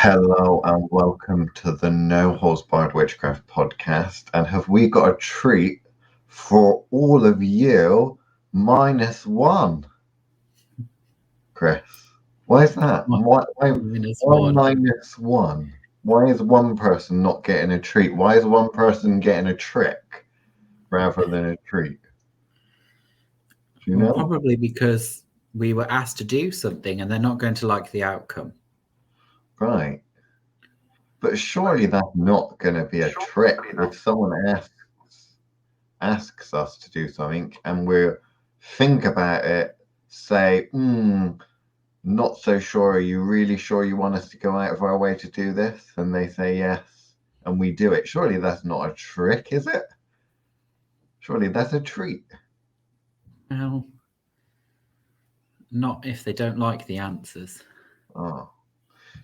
Hello and welcome to the No Holds Barred Witchcraft podcast. And have we got a treat for all of you minus one? Chris, why is that? Why minus one? Why is one person not getting a treat? Why is one person getting a trick rather than a treat? Do you know? Probably because we were asked to do something and they're not going to like the outcome. Right. But surely that's not going to be a trick if someone asks us to do something and we think about it, say, not so sure. Are you really sure you want us to go out of our way to do this? And they say yes, and we do it. Surely that's not a trick, is it? Surely that's a treat. Well, not if they don't like the answers. Oh.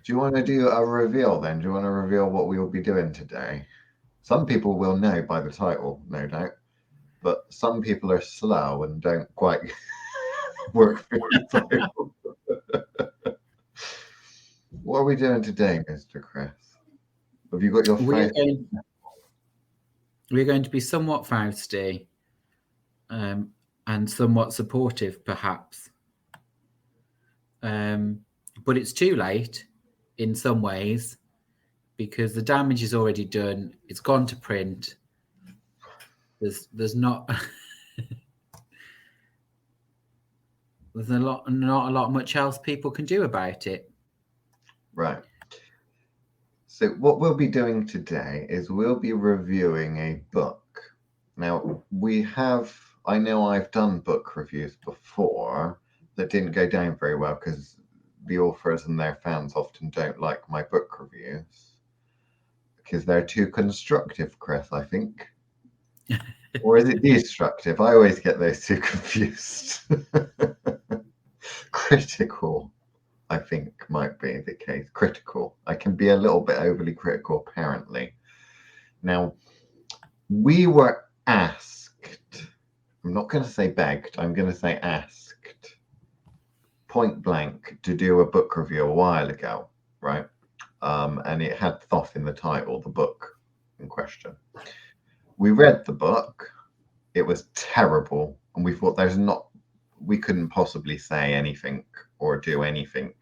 Do you want to do a reveal then? Do you want to reveal what we will be doing today? Some people will know by the title, no doubt, but some people are slow and don't quite work through the title. What are we doing today, Mr. Chris? Have you got your We're going to be somewhat Fausty and somewhat supportive, perhaps. But it's too late in some ways because the damage is already done. It's gone to print. There's not there's not a lot much else people can do about it. Right. So what we'll be doing today is we'll be reviewing a book. Now I know I've done book reviews before that didn't go down very well because the authors and their fans often don't like my book reviews because they're too constructive, Chris, I think. Or is it destructive? I always get those two confused. Critical, I think, might be the case. Critical. I can be a little bit overly critical, apparently. Now, we were asked, I'm not going to say begged, I'm going to say asked, point blank, to do a book review a while ago, right? And it had Thoth in the title, the book in question. We read the book. It was terrible. And we thought we couldn't possibly say anything or do anything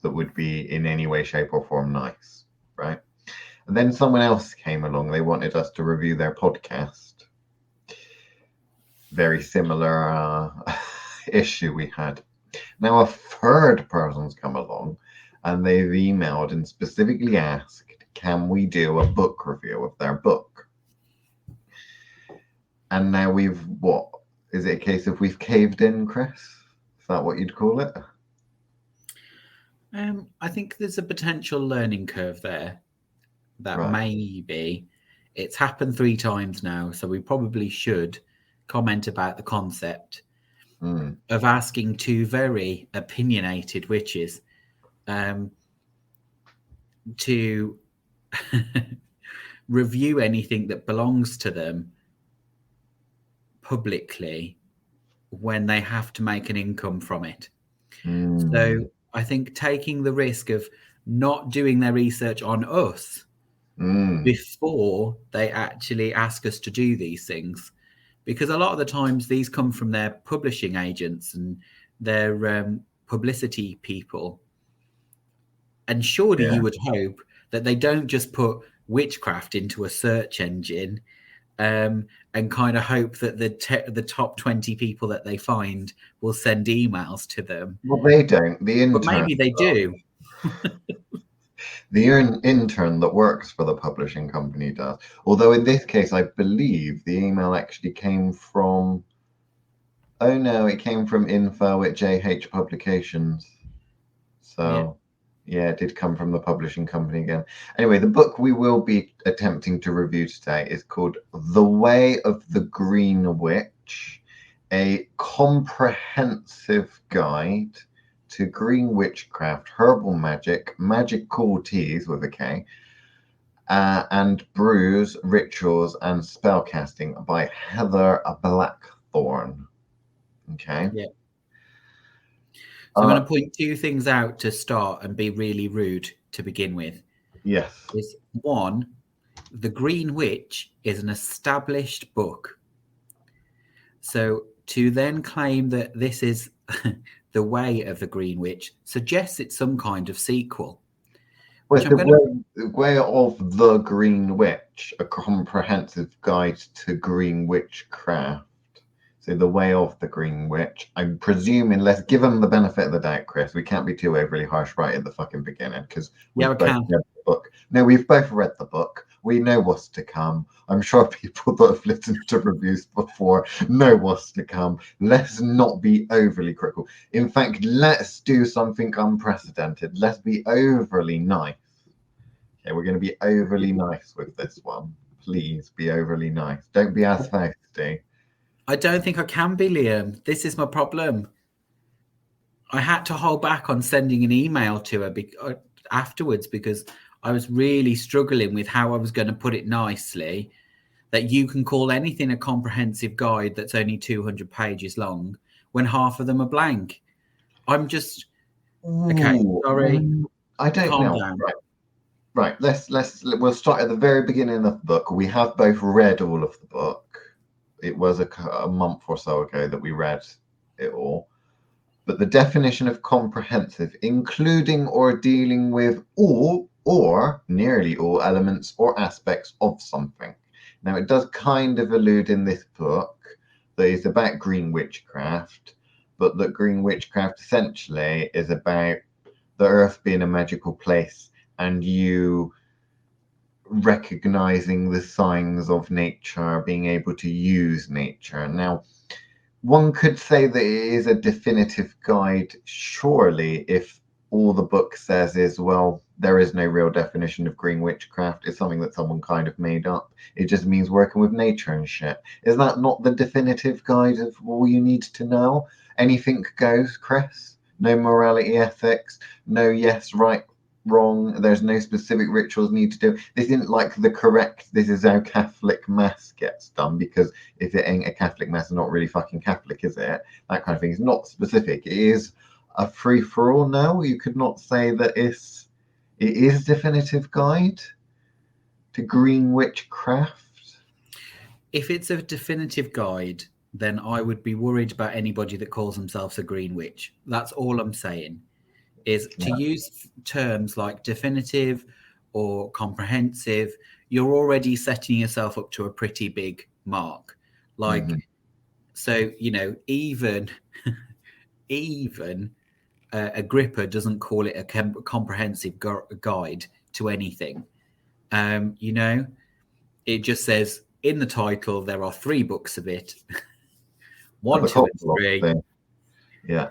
that would be in any way, shape or form nice, right? And then someone else came along. They wanted us to review their podcast. Very similar issue we had. Now a third person's come along and they've emailed and specifically asked, can we do a book review of their book? And now is it a case of we've caved in, Chris? Is that what you'd call it? I think there's a potential learning curve there that maybe it's happened 3 times now, so we probably should comment about the concept of asking 2 very opinionated witches to review anything that belongs to them publicly when they have to make an income from it. So I think taking the risk of not doing their research on us before they actually ask us to do these things, because a lot of the times these come from their publishing agents and their publicity people. And surely you would hope that they don't just put witchcraft into a search engine and kind of hope that the top 20 people that they find will send emails to them. Well, they don't. The intern, but maybe they do. The intern that works for the publishing company does. Although in this case, I believe the email actually came from. Oh no, it came from info@JH Publications. So. Yeah, it did come from the publishing company again. Anyway, the book we will be attempting to review today is called The Way of the Green Witch, a comprehensive guide to green witchcraft, herbal magic, magical teas with a K, and brews, rituals, and spellcasting by Heather Blackthorn. Okay. Yeah. So I'm going to point 2 things out to start and be really rude to begin with. Yes. Is one, The Green Witch is an established book. So to then claim that this is the way of the Green Witch suggests it's some kind of sequel. Well, the way of the Green Witch, a comprehensive guide to green witchcraft. So the way of the Green Witch. I'm presuming, let's give them the benefit of the doubt, Chris. We can't be too overly harsh right at the fucking beginning because we've both read the book. No, we've both read the book. We know what's to come. I'm sure people that have listened to reviews before know what's to come. Let's not be overly critical. In fact, let's do something unprecedented. Let's be overly nice. Okay, we're going to be overly nice with this one. Please be overly nice. Don't be as feisty. I don't think I can be, Liam. This is my problem. I had to hold back on sending an email to her afterwards because I was really struggling with how I was going to put it nicely, that you can call anything a comprehensive guide that's only 200 pages long when half of them are blank. I'm just... Okay, sorry. I don't know. Down. Right. We'll start at the very beginning of the book. We have both read all of the book. It was a month or so ago that we read it all. But the definition of comprehensive, including or dealing with all or nearly all elements or aspects of something. Now, it does kind of allude in this book that it's about green witchcraft, but that green witchcraft essentially is about the earth being a magical place and you recognizing the signs of nature, being able to use nature. Now, one could say that it is a definitive guide, surely, if all the book says is, well, there is no real definition of green witchcraft. It's something that someone kind of made up. It just means working with nature and shit. Is that not the definitive guide of all you need to know? Anything goes, Chris? No morality, ethics, no yes, right, wrong. There's no specific rituals need to do. This isn't like the correct, this is how Catholic mass gets done, because if it ain't a Catholic mass, it's not really fucking Catholic, is it? That kind of thing is not specific. It is a free-for-all now. You could not say that it is definitive guide to green witchcraft. If it's a definitive guide, then I would be worried about anybody that calls themselves a green witch. That's all I'm saying. Is to use terms like definitive or comprehensive, you're already setting yourself up to a pretty big mark. Like, so, you know, even Agrippa doesn't call it a comprehensive guide to anything. You know, it just says in the title, there are 3 books of it. 1, 2, and 3. Yeah.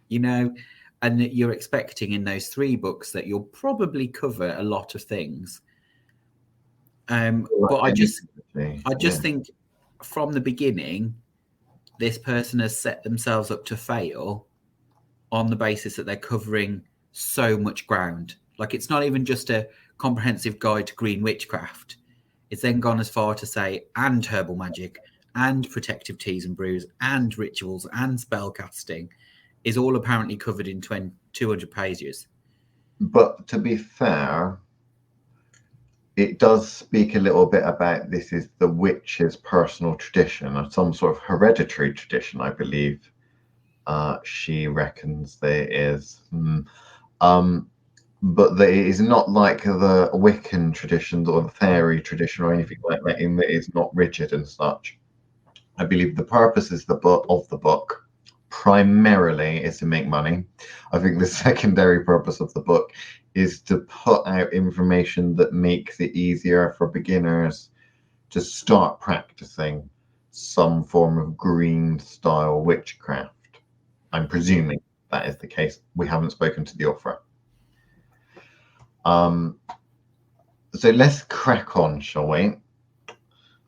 You know, and you're expecting in those 3 books that you'll probably cover a lot of things. But I just think from the beginning, this person has set themselves up to fail on the basis that they're covering so much ground. Like, it's not even just a comprehensive guide to green witchcraft. It's then gone as far to say, and herbal magic, and protective teas and brews, and rituals, and spell casting is all apparently covered in 200 pages. But to be fair, it does speak a little bit about this is the witch's personal tradition, or some sort of hereditary tradition, I believe. She reckons there is. But that it is not like the Wiccan traditions or the fairy tradition or anything like that, in that it's not rigid and such. I believe the purpose is of the book primarily is to make money. I think the secondary purpose of the book is to put out information that makes it easier for beginners to start practicing some form of green style witchcraft. I'm presuming that is the case. We haven't spoken to the author. So let's crack on, shall we?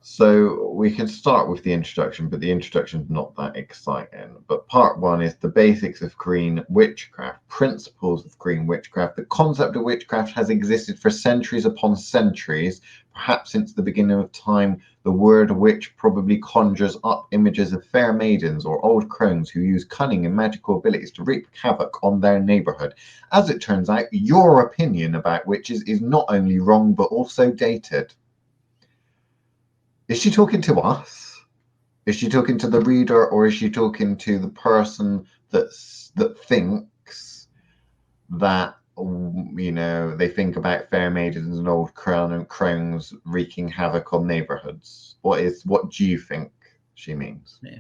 So we can start with the introduction, but the introduction's not that exciting. But part one is the basics of green witchcraft, principles of green witchcraft. The concept of witchcraft has existed for centuries upon centuries, perhaps since the beginning of time. The word witch probably conjures up images of fair maidens or old crones who use cunning and magical abilities to wreak havoc on their neighborhood. As it turns out, your opinion about witches is not only wrong, but also dated. Is she talking to us? Is she talking to the reader, or is she talking to the person that thinks that, you know, they think about fair maidens and old crones wreaking havoc on neighborhoods? What do you think she means? Yeah,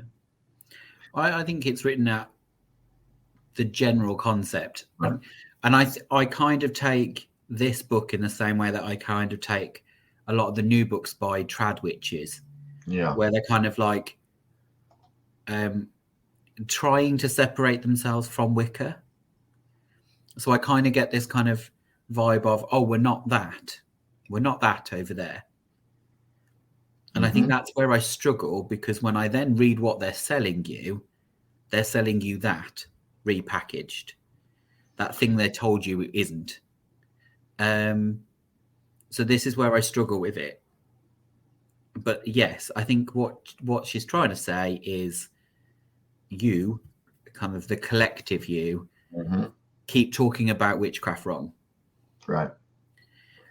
I think it's written out the general concept, right. And I kind of take this book in the same way that I kind of take a lot of the new books by trad witches, where they're kind of like trying to separate themselves from Wicca. So I kind of get this kind of vibe of, oh, we're not that over there. And I think that's where I struggle, because when I then read what they're selling you that repackaged, that thing they told you it isn't. So this is where I struggle with it. But yes, I think what she's trying to say is, you, kind of the collective you, keep talking about witchcraft wrong. Right.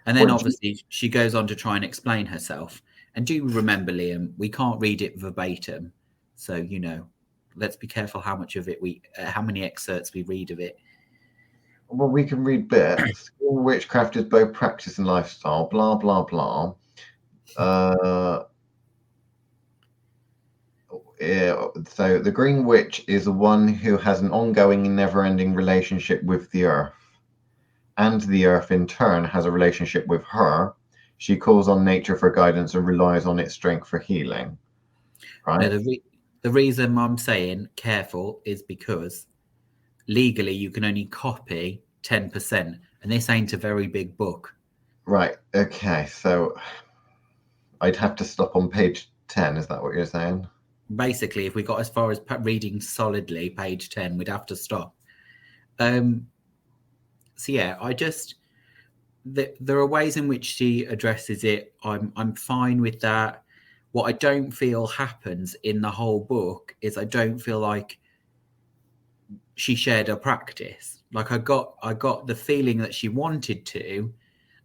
And then obviously she goes on to try and explain herself. And do remember, Liam, we can't read it verbatim. So, you know, let's be careful how much of it how many excerpts we read of it. Well, we can read bits. Witchcraft is both practice and lifestyle, blah, blah, blah. So the Green Witch is one who has an ongoing and never-ending relationship with the earth. And the earth, in turn, has a relationship with her. She calls on nature for guidance and relies on its strength for healing. Right? Now, the reason I'm saying careful is because legally you can only copy 10%, and this ain't a very big book. Right. Okay. So I'd have to stop on page 10. Is that what you're saying? Basically, if we got as far as reading solidly page 10, we'd have to stop. So yeah, there are ways in which she addresses it. I'm fine with that. What I don't feel happens in the whole book is I don't feel like she shared her practice. Like I got the feeling that she wanted to,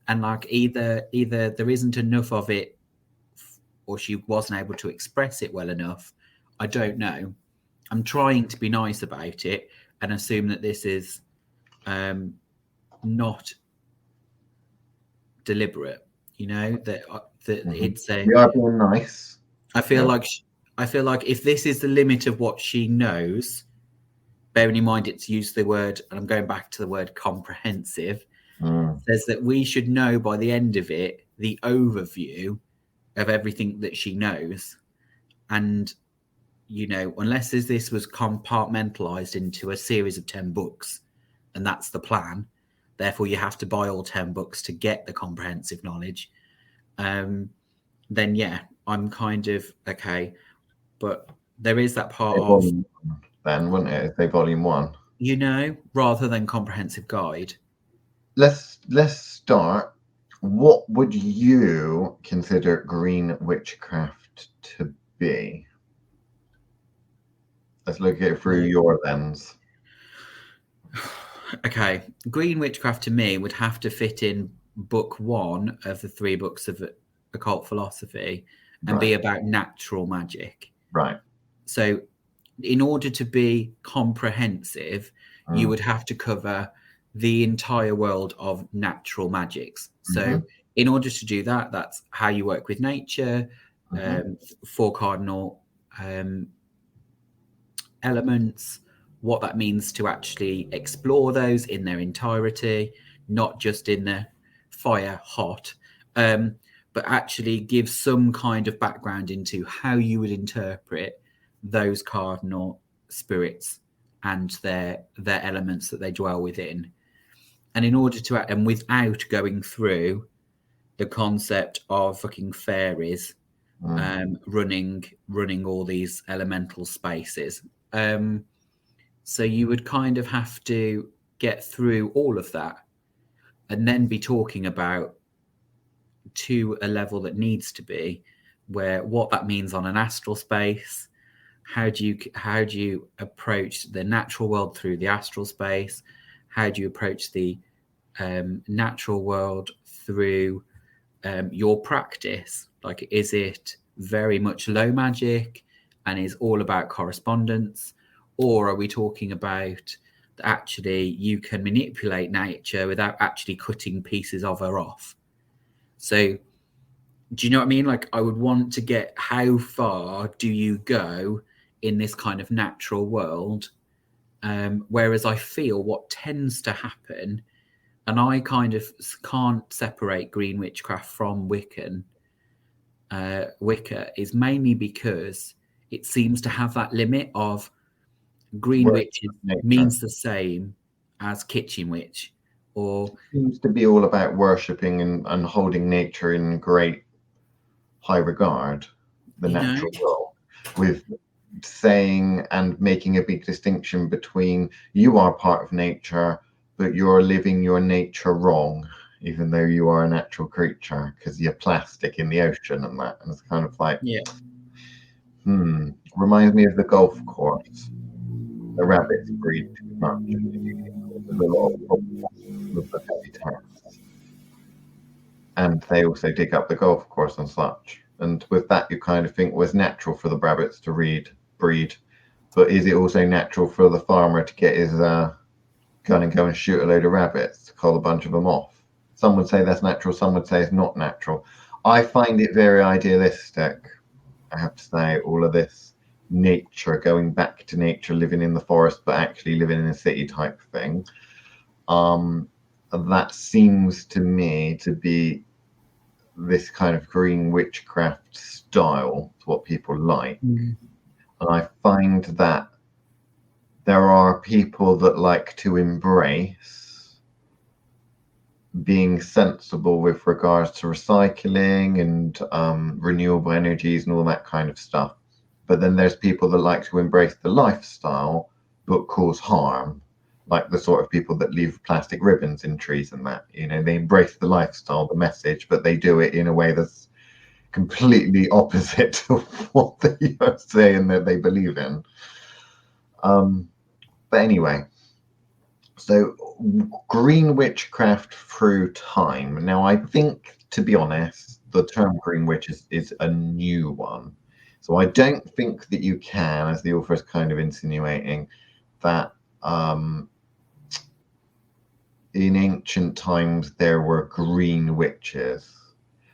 and like either there isn't enough of it, or she wasn't able to express it well enough. I don't know. I'm trying to be nice about it and assume that this is not deliberate. You know, that it's a. We are being nice. I feel like if this is the limit of what she knows, bearing in mind it's used the word, and I'm going back to the word comprehensive, says that we should know by the end of it the overview of everything that she knows. And, you know, unless this was compartmentalized into a series of 10 books, and that's the plan, therefore you have to buy all 10 books to get the comprehensive knowledge, then yeah, I'm kind of okay. But there is that part of then, wouldn't it, if they volume 1, you know, rather than comprehensive guide. Let's start. What would you consider green witchcraft to be? Let's look at it through your lens. Okay, green witchcraft to me would have to fit in book 1 of the 3 books of occult philosophy and be about natural magic. Right. So in order to be comprehensive, you would have to cover the entire world of natural magics. So in order to do that, that's how you work with nature, 4 cardinal elements, what that means to actually explore those in their entirety, not just in the fire hot, but actually give some kind of background into how you would interpret those cardinal spirits and their elements that they dwell within. And in order to, and without going through the concept of fucking fairies running all these elemental spaces. So you would kind of have to get through all of that and then be talking about to a level that needs to be where what that means on an astral space. How do you approach the natural world through the astral space? How do you approach the natural world through your practice? Like, is it very much low magic and is all about correspondence? Or are we talking about that actually you can manipulate nature without actually cutting pieces of her off? So do you know what I mean? Like, I would want to get, how far do you go in this kind of natural world? Whereas I feel what tends to happen, and I kind of can't separate green witchcraft from Wicca, is mainly because it seems to have that limit of green witch means the same as kitchen witch, or seems to be all about worshipping and holding nature in great high regard, the natural world, with saying and making a big distinction between you are part of nature, but you're living your nature wrong, even though you are a natural creature, because you're plastic in the ocean and that. And it's kind of like, reminds me of the golf course. The rabbits breed too much. There's a lot of problems with the heavy tasks. And they also dig up the golf course and such. And with that, you kind of think, well, it's natural for the rabbits to breed, but is it also natural for the farmer to get his gun and go and shoot a load of rabbits to call a bunch of them off? Some would say that's natural, some would say it's not natural. I find it very idealistic, I have to say, all of this nature, going back to nature, living in the forest, but actually living in a city type thing. That seems to me to be this kind of green witchcraft style, what people like. And I find that there are people that like to embrace being sensible with regards to recycling and renewable energies and all that kind of stuff. But then there's people that like to embrace the lifestyle but cause harm, like the sort of people that leave plastic ribbons in trees and that. You know, they embrace the lifestyle, the message, but they do it in a way that's completely opposite of what they are saying that they believe in. But anyway, so green witchcraft through time. Now, I think, to be honest, the term green witch is a new one. So I don't think that you can, as the author is kind of insinuating, that in ancient times there were green witches.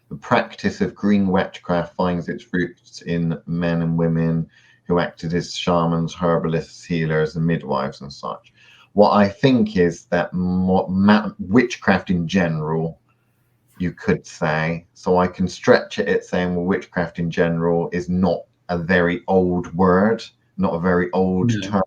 The practice of green witchcraft finds its roots in men and women who acted as shamans, herbalists, healers, and midwives and such. What I think is that witchcraft in general, you could say, so I can stretch it saying, well, witchcraft in general is not a very old word, not a very old term.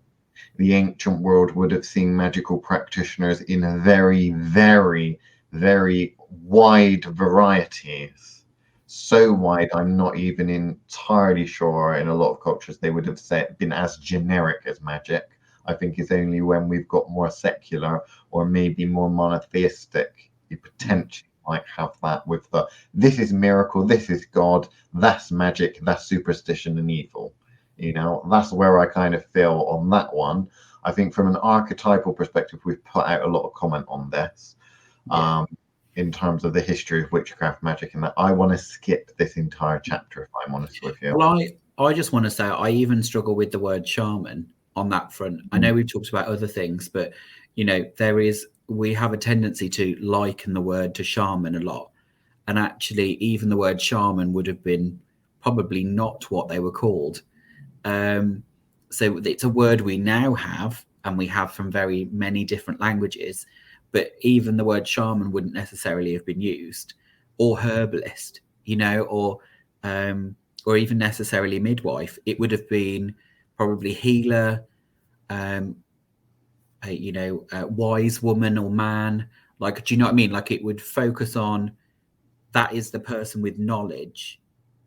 The ancient world would have seen magical practitioners in a very, very, very wide varieties. So wide, I'm not even entirely sure in a lot of cultures they would have been as generic as magic. I think it's only when we've got more secular or maybe more monotheistic, you potentially might have that with the, this is miracle, this is God, that's magic, that's superstition and evil. You know, that's where I kind of feel on that one. I think from an archetypal perspective, we've put out a lot of comment on this in terms of the history of witchcraft, magic, and that. I want to skip this entire chapter, if I'm honest with you. Well, I just want to say I even struggle with the word shaman on that front. I know we've talked about other things, but, you know, we have a tendency to liken the word to shaman a lot. And actually, even the word shaman would have been probably not what they were called. So it's a word we now have, and we have from very many different languages, but even the word shaman wouldn't necessarily have been used, or herbalist, you know, or even necessarily midwife. It would have been probably healer, wise woman or man. Like, do you know what I mean? Like, it would focus on that is the person with knowledge,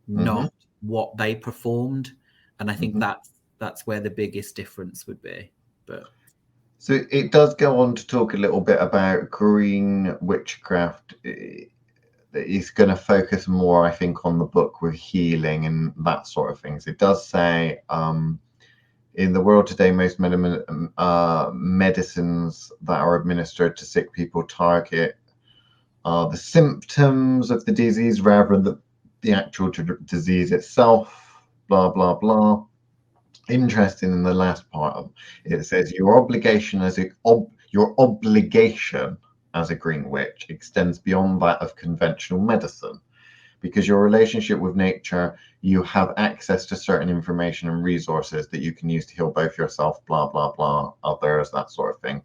not what they performed, and I think that's where the biggest difference would be. But so it does go on to talk a little bit about green witchcraft. It's going to focus more, I think, on the book with healing and that sort of things. It does say, in the world today, most medicines that are administered to sick people target the symptoms of the disease rather than the actual disease itself, blah, blah, blah. Interesting in the last part of it says your obligation as a green witch extends beyond that of conventional medicine. Because your relationship with nature, you have access to certain information and resources that you can use to heal both yourself, blah, blah, blah, others, that sort of thing.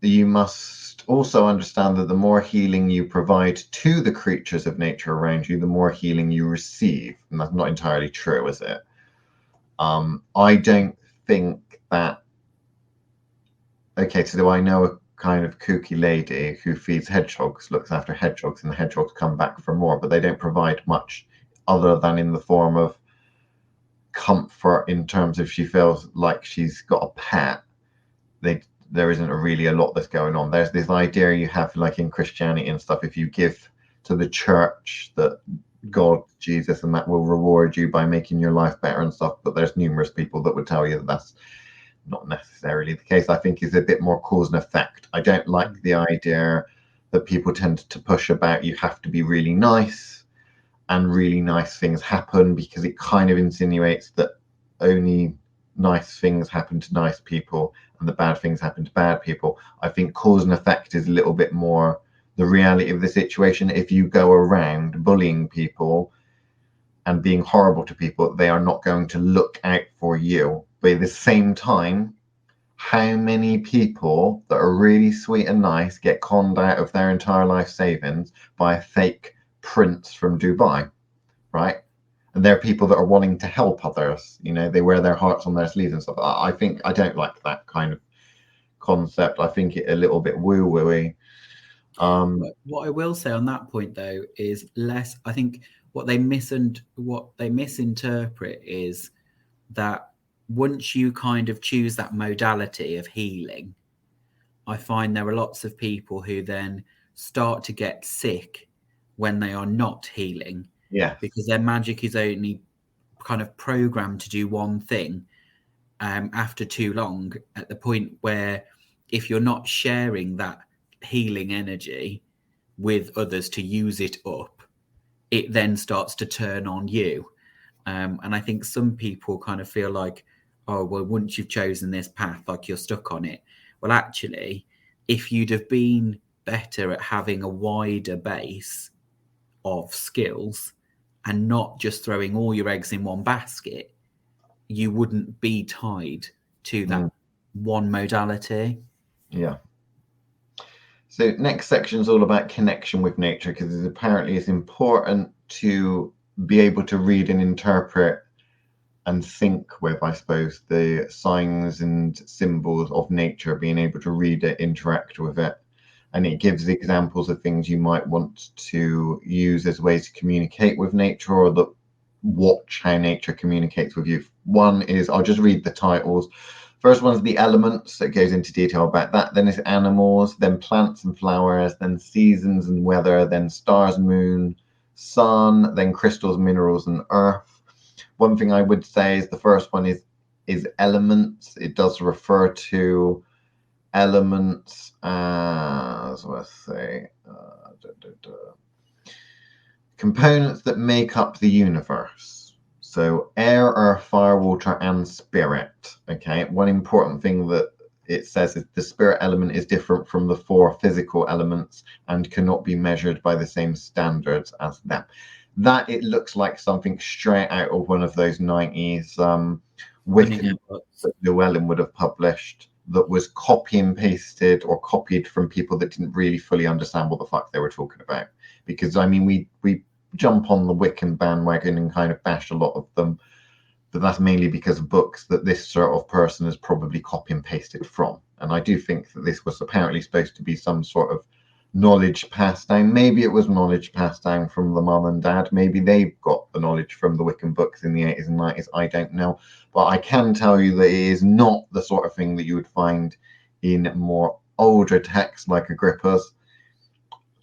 You must also understand that the more healing you provide to the creatures of nature around you, the more healing you receive. And that's not entirely true, is it? I don't think that... Okay, so I know a kind of kooky lady who feeds hedgehogs, looks after hedgehogs, and the hedgehogs come back for more, but they don't provide much other than in the form of comfort in terms of she feels like she's got a pet. There isn't really a lot that's going on. There's this idea you have like in Christianity and stuff, if you give to the church, that God, Jesus, and that will reward you by making your life better and stuff, but there's numerous people that would tell you that that's not necessarily the case. I think is a bit more cause and effect. I don't like the idea that people tend to push about you have to be really nice and really nice things happen, because it kind of insinuates that only nice things happen to nice people and the bad things happen to bad people. I think cause and effect is a little bit more the reality of the situation. If you go around bullying people and being horrible to people, they are not going to look out for you. But at the same time, how many people that are really sweet and nice get conned out of their entire life savings by a fake prince from Dubai, right? And there are people that are wanting to help others. You know, they wear their hearts on their sleeves and stuff. I don't like that kind of concept. I think it a little bit woo-wooey. What I will say on that point, though, is less. I think what they misinterpret is that once you kind of choose that modality of healing, I find there are lots of people who then start to get sick when they are not healing. Yeah. Because their magic is only kind of programmed to do one thing after too long, at the point where if you're not sharing that healing energy with others to use it up, it then starts to turn on you. And I think some people kind of feel like, oh, well, once you've chosen this path, like you're stuck on it. Well, actually, if you'd have been better at having a wider base of skills and not just throwing all your eggs in one basket, you wouldn't be tied to that one modality. Yeah. So next section is all about connection with nature, because apparently it's important to be able to read and interpret and think with, I suppose, the signs and symbols of nature, being able to read it, interact with it. And it gives examples of things you might want to use as ways to communicate with nature, or that watch how nature communicates with you. One is, I'll just read the titles. First one's the elements. It goes into detail about that. Then it's animals, then plants and flowers, then seasons and weather, then stars, moon, sun, then crystals, minerals, and earth. One thing I would say is the first one is elements. It does refer to elements as, let's say, components that make up the universe. So air, earth, fire, water, and spirit. Okay, one important thing that it says is the spirit element is different from the four physical elements and cannot be measured by the same standards as them. That, it looks like something straight out of one of those 90s Wiccan books that Llewellyn would have published, that was copy and pasted or copied from people that didn't really fully understand what the fuck they were talking about. Because, I mean, we jump on the Wiccan bandwagon and kind of bash a lot of them, but that's mainly because of books that this sort of person has probably copy and pasted from. And I do think that this was apparently supposed to be some sort of knowledge passed down. Maybe it was knowledge passed down from the mum and dad. Maybe they got the knowledge from the Wiccan books in the 80s and 90s. I don't know. But I can tell you that it is not the sort of thing that you would find in more older texts like Agrippa's.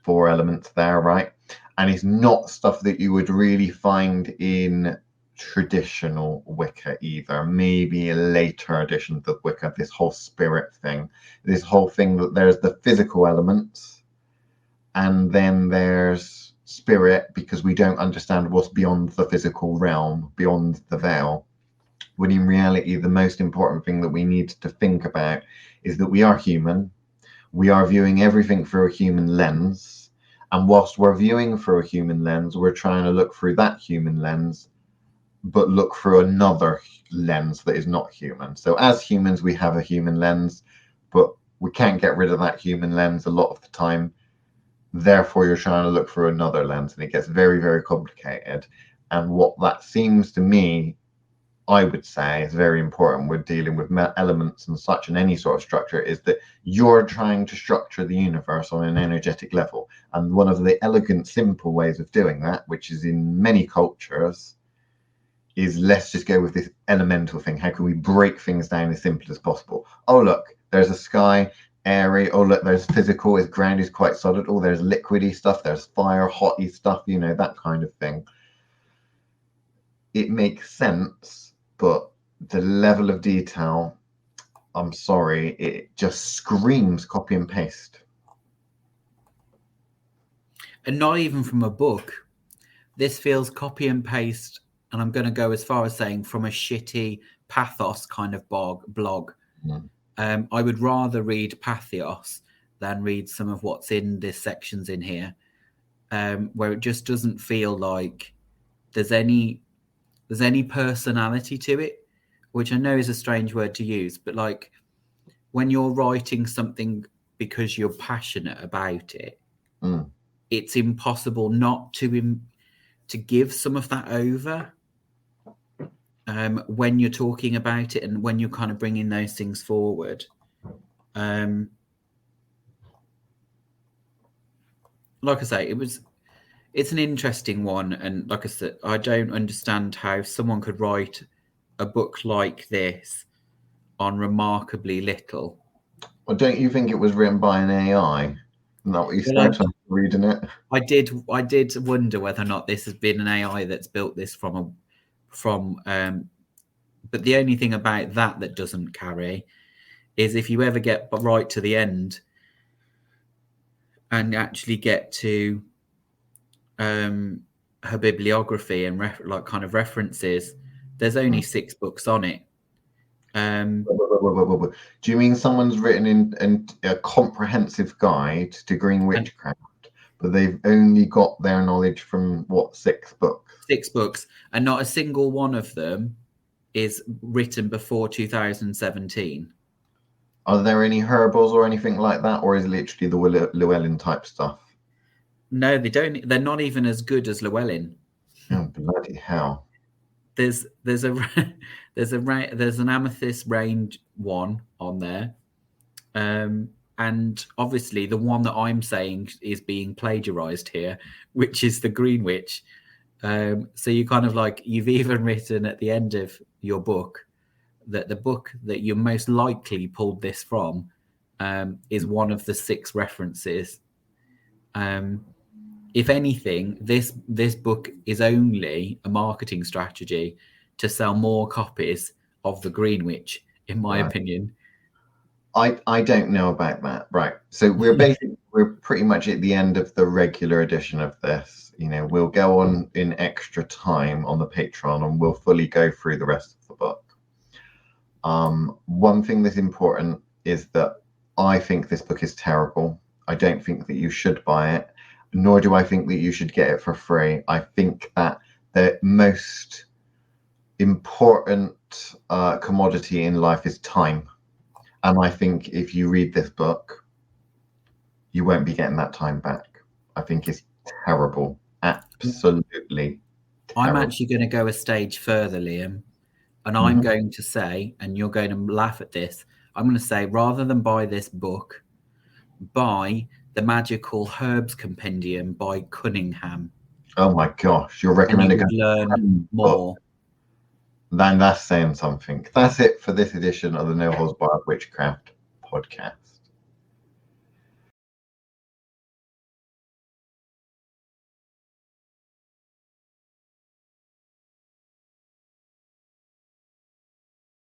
4 elements there, right? And it's not stuff that you would really find in traditional Wicca either. Maybe later editions of Wicca, this whole spirit thing, this whole thing that there's the physical elements and then there's spirit, because we don't understand what's beyond the physical realm, beyond the veil. When in reality, the most important thing that we need to think about is that we are human. We are viewing everything through a human lens. And whilst we're viewing through a human lens, we're trying to look through that human lens, but look through another lens that is not human. So as humans, we have a human lens, but we can't get rid of that human lens a lot of the time. Therefore, you're trying to look through another lens, and it gets very, very complicated. And what that seems to me, I would say, is very important with dealing with elements and such in any sort of structure, is that you're trying to structure the universe on an energetic level. And one of the elegant, simple ways of doing that, which is in many cultures, is let's just go with this elemental thing. How can we break things down as simple as possible? Oh, look, there's a sky, airy. Oh, look, there's physical, his ground is quite solid. Oh, there's liquidy stuff, there's fire, hotty stuff, you know, that kind of thing. It makes sense, but the level of detail, I'm sorry, it just screams copy and paste. And not even from a book. This feels copy and paste, and I'm going to go as far as saying from a shitty pathos kind of blog. Mm. I would rather read Pathos than read some of what's in this sections in here, where it just doesn't feel like there's any personality to it, which I know is a strange word to use, but like when you're writing something because you're passionate about it, it's impossible not to give some of that over when you're talking about it and when you're kind of bringing those things forward. Like I say, it's an interesting one, and like I said, I don't understand how someone could write a book like this on remarkably little. Well, don't you think it was written by an AI? Not what you said reading it. I did wonder whether or not this has been an AI that's built this but the only thing about that doesn't carry is if you ever get right to the end and actually get to her bibliography and like kind of references, there's only 6 books on it. Do you mean someone's written in a comprehensive guide to green witchcraft, but they've only got their knowledge from what, 6 books? 6 books, and not a single one of them is written before 2017. Are there any herbals or anything like that, or is it literally the Llewellyn type stuff? No, they don't. They're not even as good as Llewellyn. Oh, bloody hell! There's an amethyst range one on there, and obviously the one that I'm saying is being plagiarized here, which is the Green Witch. So you kind of like, you've even written at the end of your book that the book that you most likely pulled this from is one of the 6 references. If anything, this book is only a marketing strategy to sell more copies of the Green Witch, in my opinion. I don't know about that. Right. So we're pretty much at the end of the regular edition of this. You know, we'll go on in extra time on the Patreon and we'll fully go through the rest of the book. One thing that's important is that I think this book is terrible. I don't think that you should buy it, nor do I think that you should get it for free. I think that the most important commodity in life is time. And I think if you read this book, you won't be getting that time back. I think it's terrible. Absolutely terrible. I'm actually going to go a stage further, Liam. And I'm going to say, and you're going to laugh at this, I'm going to say, rather than buy this book, buy The Magical Herbs Compendium by Cunningham. Oh my gosh, you're And you recommending would learn more. Then that's saying something. That's it for this edition of the No Holds Barred Witchcraft podcast.